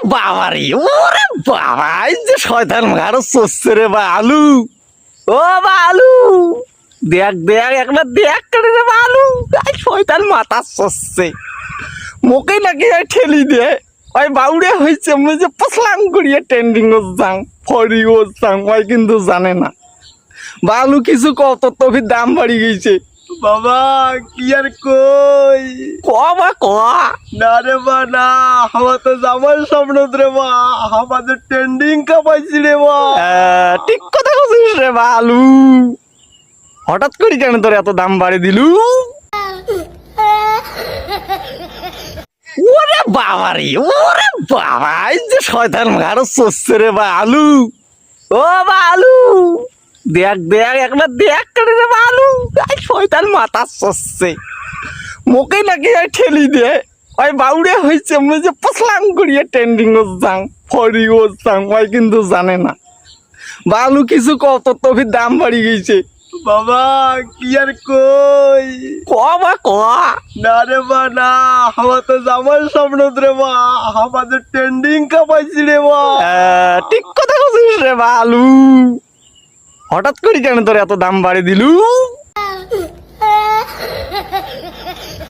বাবা রে, ওরে বাবা, এই যে শয়তান মারো চলছে রে বালু। ও বালু, দেখ দেখ একবার দেখ করে রে বালু, এই শয়তান মাথা চলছে মোকে নাকি ঠেলি দে। ওই বাউরে হয়েছে আমি যে পসলাম করিয়ে ট্রেন্ডিং ও যাং ফরি ও যাং, ওই কিন্তু জানে না। বালু কিছু কত তবে দাম বাড়ি গেছে বাবা কি আর কই ক বা ক। না রে বা না, আমার তো জামার স্বপ্ন রে বা, আমাদের ট্রেন্ডিং কাপাইছি রে বা। ঠিক কথা বলছিস রে বালু, হঠাৎ করে কেন তোর এত দাম বাড়ি দিলু? ওরে বাবা রে, ওরে বাবা, এই যে শয়তান মারো চলছে রে বালু। ও বালু, দেখ দেখ একবার দেখ করে রে বালু, এই শয়তান মাথা চলছে মোকে নাকি ঠেলি দে। ওই বাউরে হয়েছে আমি যে পসলাম করিয়ে ট্রেন্ডিং ও যাং ফরি ও যাং, ওই কিন্তু জানে না। বালু কিছু কত তবে দাম বাড়ি গেছে বাবা কি আর কই ক বা ক। না রে বা না, আমার তো জামার স্বপ্ন রে বা, আমাদের ট্রেন্ডিং কাপাইছি রে বা। ঠিক কথা বলছিস রে বালু, হঠাৎ করে কেন তোর এত দাম বাড়ি দিলু?